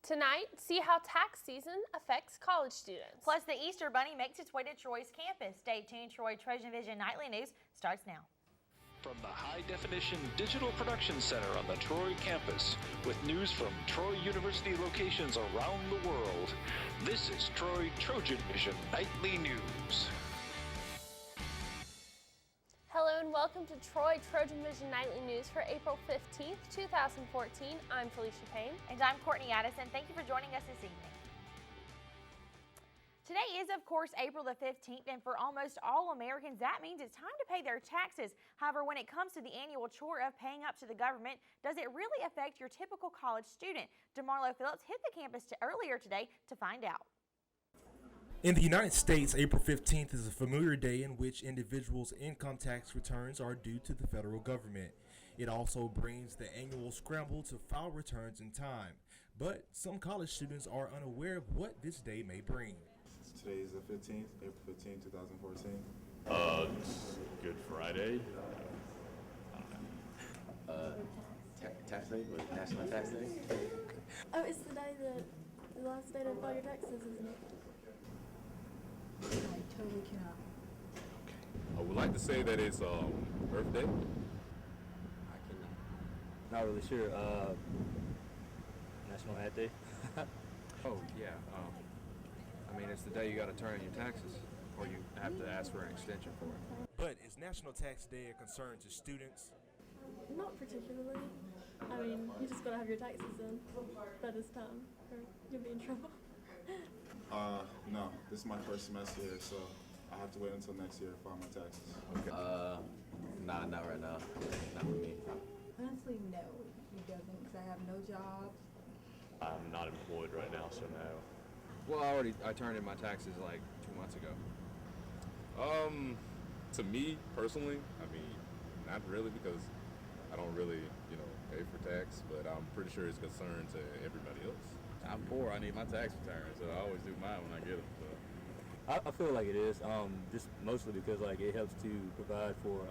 Tonight, see how tax season affects college students. Plus, the Easter Bunny makes its way to Troy's campus. Stay tuned. Troy TrojanVision Nightly News starts now. From the high-definition digital production center on the Troy campus, with news from Troy University locations around the world, this is Troy TrojanVision Nightly News. Hello and welcome to Troy TrojanVision Nightly News for April 15th, 2014. I'm Felicia Payne. And I'm Courtney Addison. Thank you for joining us this evening. Today is, of course, April the 15th, and for almost all Americans, that means it's time to pay their taxes. However, when it comes to the annual chore of paying up to the government, does it really affect your typical college student? DeMarlo Phillips hit the campus earlier today to find out. In the United States, April 15th is a familiar day in which individuals' income tax returns are due to the federal government. It also brings the annual scramble to file returns in time. But some college students are unaware of what this day may bring. Today is the 15th, April 15th, 2014. It's Good Friday. I don't know. Tax day? National Tax Day? Oh, it's the day the last day to file your taxes, isn't it? I totally cannot. I would like to say that it's Earth Day. I cannot. Not really sure. National Ad Day. Oh, yeah. I mean, it's the day you got to turn in your taxes, or you have to ask for an extension for it. But is National Tax Day a concern to students? Not particularly. I mean, you just gotta have your taxes in by this time, or you'll be in trouble. No, this is my first semester here, so I have to wait until next year to file my taxes. Okay. Nah, not right now. Not with me. Honestly, no, it doesn't, because I have no job. I'm not employed right now, so no. Well, I turned in my taxes like 2 months ago. To me personally, I mean, not really, because I don't really, pay for tax, but I'm pretty sure it's a concern to everybody else. I'm poor. I need my tax return, so I always do mine when I get them. So. I feel like it is, just mostly because it helps to provide for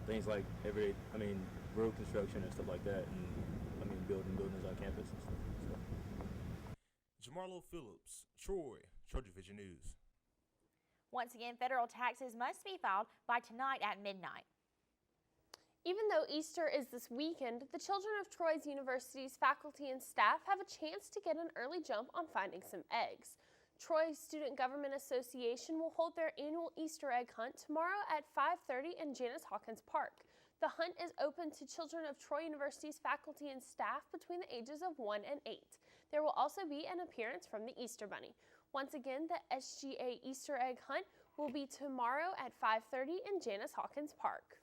things like road construction and stuff like that, and buildings on campus and stuff. So. DeMarlo Phillips, Troy TrojanVision News. Once again, federal taxes must be filed by tonight at midnight. Even though Easter is this weekend, the children of Troy's University's faculty and staff have a chance to get an early jump on finding some eggs. Troy Student Government Association will hold their annual Easter egg hunt tomorrow at 5:30 in Janice Hawkins Park. The hunt is open to children of Troy University's faculty and staff between the ages of 1 and 8. There will also be an appearance from the Easter Bunny. Once again, the SGA Easter egg hunt will be tomorrow at 5:30 in Janice Hawkins Park.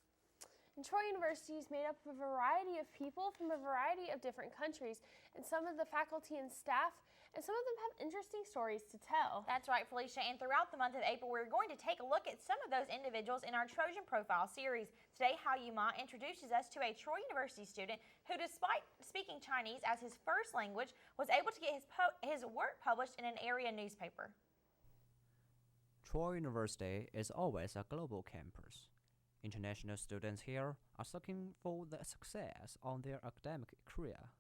And Troy University is made up of a variety of people from a variety of different countries, and some of the faculty and staff, and some of them have interesting stories to tell. That's right, Felicia, and throughout the month of April, we're going to take a look at some of those individuals in our Trojan Profile series. Today, Hao Yuma introduces us to a Troy University student who, despite speaking Chinese as his first language, was able to get his work published in an area newspaper. Troy University is always a global campus. International students here are seeking for the success on their academic career.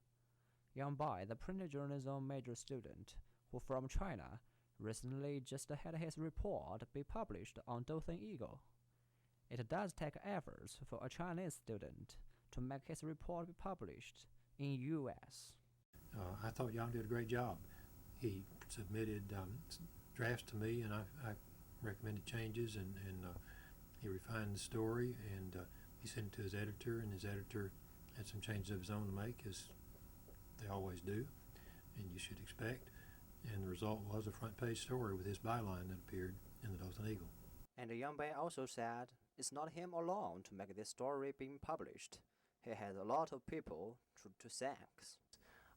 Yang Bai, the printed journalism major student, who from China, recently just had his report be published on Dothan Eagle. It does take efforts for a Chinese student to make his report be published in U.S. I thought Yang did a great job. He submitted drafts to me, and I recommended changes, and he refined the story, and he sent it to his editor, and his editor had some changes of his own to make, as they always do, and you should expect. And the result was a front page story with his byline that appeared in the Dothan Eagle. And Yang Bai also said it's not him alone to make this story being published. He has a lot of people to thank.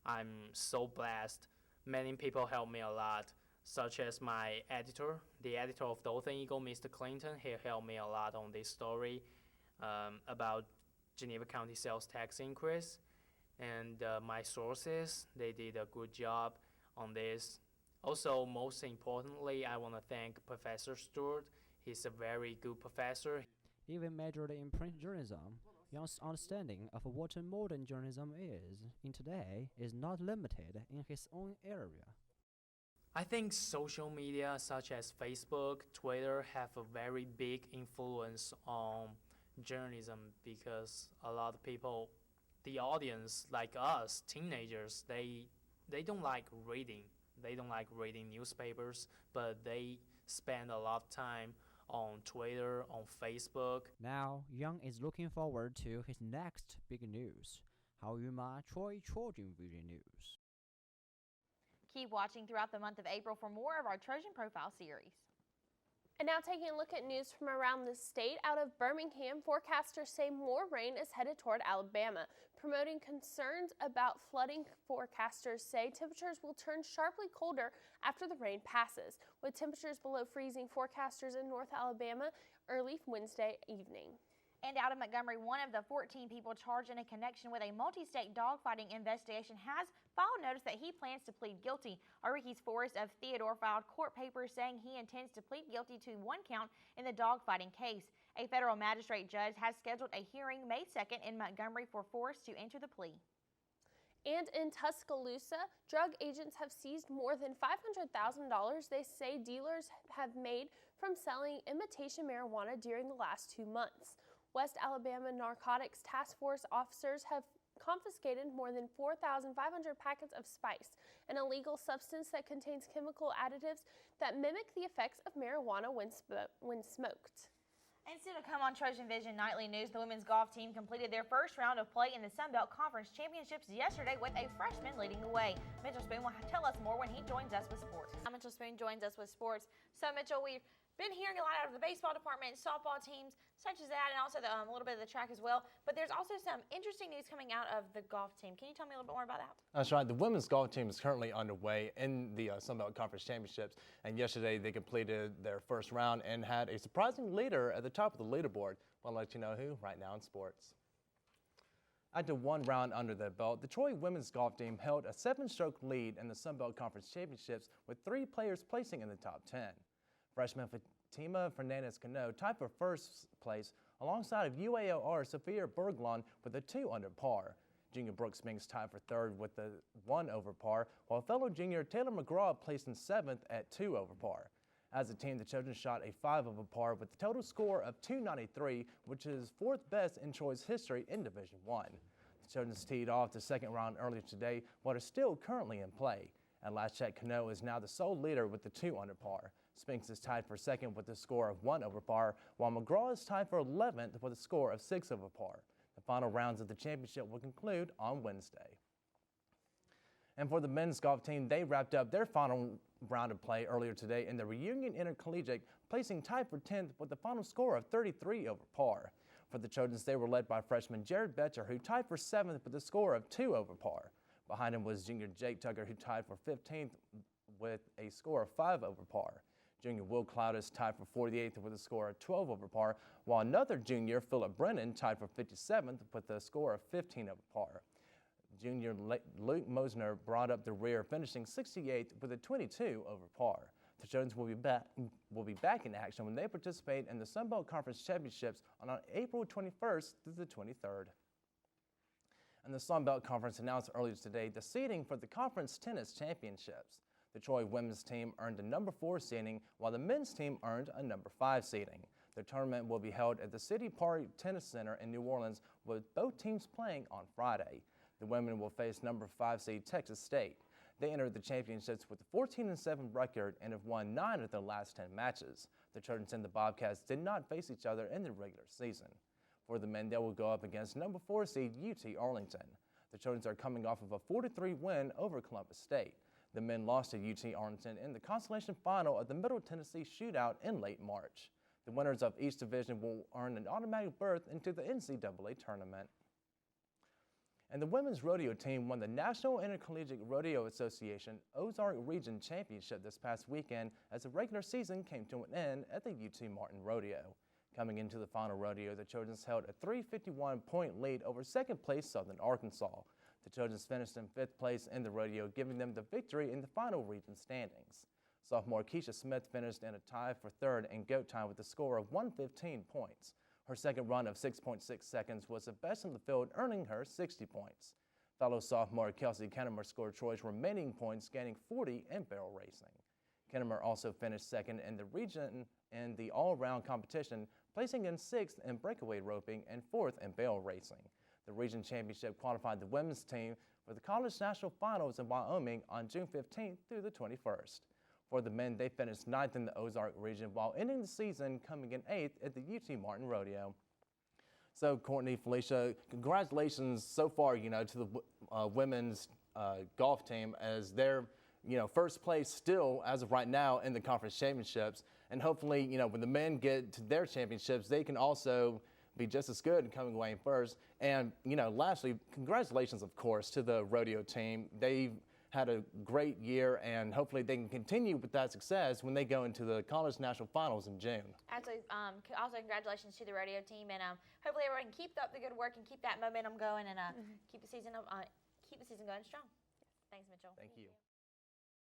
I'm so blessed. Many people helped me a lot, such as my editor, the editor of Dothan Eagle, Mr. Clinton. He helped me a lot on this story about Geneva County sales tax increase. And my sources, they did a good job on this. Also, most importantly, I want to thank Professor Stewart. He's a very good professor. Even majored in print journalism, Young's understanding of what modern journalism is in today is not limited in his own area. I think social media such as Facebook, Twitter have a very big influence on journalism because a lot of people, the audience like us, teenagers, they don't like reading. They don't like reading newspapers, but they spend a lot of time on Twitter, on Facebook. Now, Young is looking forward to his next big news. How Yuma TrojanVision News. Keep watching throughout the month of April for more of our Trojan Profile series. And now taking a look at news from around the state, out of Birmingham, forecasters say more rain is headed toward Alabama. Promoting concerns about flooding, forecasters say temperatures will turn sharply colder after the rain passes, with temperatures below freezing forecasters in North Alabama early Wednesday evening. And out of Montgomery, one of the 14 people charged in a connection with a multi-state dogfighting investigation has filed notice that he plans to plead guilty. Arikis Forrest of Theodore filed court papers saying he intends to plead guilty to one count in the dogfighting case. A federal magistrate judge has scheduled a hearing May 2nd in Montgomery for Forrest to enter the plea. And in Tuscaloosa, drug agents have seized more than $500,000 they say dealers have made from selling imitation marijuana during the last 2 months. West Alabama Narcotics Task Force officers have confiscated more than 4,500 packets of spice, an illegal substance that contains chemical additives that mimic the effects of marijuana when smoked. And still to come on TrojanVision Nightly News, the women's golf team completed their first round of play in the Sun Belt Conference Championships yesterday with a freshman leading the way. Mitchell Spoon will tell us more when he joins us with sports. Mitchell Spoon joins us with sports. So Mitchell, we've been hearing a lot out of the baseball department, softball teams, such as that, and also a little bit of the track as well. But there's also some interesting news coming out of the golf team. Can you tell me a little bit more about that? That's right. The women's golf team is currently underway in the Sun Belt Conference Championships. And yesterday they completed their first round and had a surprising leader at the top of the leaderboard. I'll let you know who right now in sports. After one round under their belt, the Troy women's golf team held a 7-stroke lead in the Sun Belt Conference Championships with 3 players placing in the top 10. Freshman Fatima Fernandez-Cano tied for first place alongside of UALR Sophia Berglund with a 2 under par. Junior Brooks Minks tied for third with a 1 over par, while fellow junior Taylor McGraw placed in 7th at 2 over par. As a team, the Trojans shot a 5 over par with a total score of 293, which is 4th best in Troy's history in Division I. The Trojans teed off the second round earlier today, but are still currently in play. At last check, Cano is now the sole leader with the 2 under par. Spinks is tied for second with a score of 1 over par, while McGraw is tied for 11th with a score of 6 over par. The final rounds of the championship will conclude on Wednesday. And for the men's golf team, they wrapped up their final round of play earlier today in the Reunion Intercollegiate, placing tied for 10th with a final score of 33 over par. For the Trojans, they were led by freshman Jared Betcher, who tied for 7th with a score of 2 over par. Behind him was junior Jake Tucker, who tied for 15th with a score of 5 over par. Junior Will Cloudis tied for 48th with a score of 12 over par, while another junior, Philip Brennan, tied for 57th with a score of 15 over par. Junior Luke Mosner brought up the rear, finishing 68th with a 22 over par. The Trojans will be back in action when they participate in the Sun Belt Conference Championships on April 21st through the 23rd. And the Sun Belt Conference announced earlier today the seeding for the Conference Tennis Championships. The Troy women's team earned a number 4 seeding, while the men's team earned a number 5 seeding. The tournament will be held at the City Park Tennis Center in New Orleans, with both teams playing on Friday. The women will face number 5 seed Texas State. They entered the championships with a 14-7 record and have won 9 of their last 10 matches. The Trojans and the Bobcats did not face each other in the regular season. For the men, they will go up against number 4 seed UT Arlington. The Trojans are coming off of a 4-3 win over Columbus State. The men lost to UT Arlington in the consolation final of the Middle Tennessee Shootout in late March. The winners of each division will earn an automatic berth into the NCAA tournament. And the women's rodeo team won the National Intercollegiate Rodeo Association Ozark Region Championship this past weekend as the regular season came to an end at the UT Martin Rodeo. Coming into the final rodeo, the Trojans held a 351-point lead over second-place Southern Arkansas. The Trojans finished in 5th place in the rodeo, giving them the victory in the final region standings. Sophomore Keisha Smith finished in a tie for 3rd in goat time with a score of 115 points. Her second run of 6.6 seconds was the best in the field, earning her 60 points. Fellow sophomore Kelsey Kennemer scored Troy's remaining points, gaining 40 in barrel racing. Kennemer also finished second in the region in the all-around competition, placing in 6th in breakaway roping and 4th in barrel racing. The region championship qualified the women's team for the college national finals in Wyoming on June 15th through the 21st. For the men, they finished 9th in the Ozark region while ending the season coming in 8th at the UT Martin Rodeo. So, Courtney, Felicia, congratulations so far, to the women's golf team as they're, first place still as of right now in the conference championships. And hopefully, when the men get to their championships, they can also be just as good in coming away first. And, lastly, congratulations, of course, to the rodeo team. They've had a great year, and hopefully they can continue with that success when they go into the college national finals in June. Absolutely. Also, congratulations to the rodeo team, and hopefully everyone can keep up the good work and keep that momentum going, and keep the season going strong. Thanks, Mitchell. Thank you.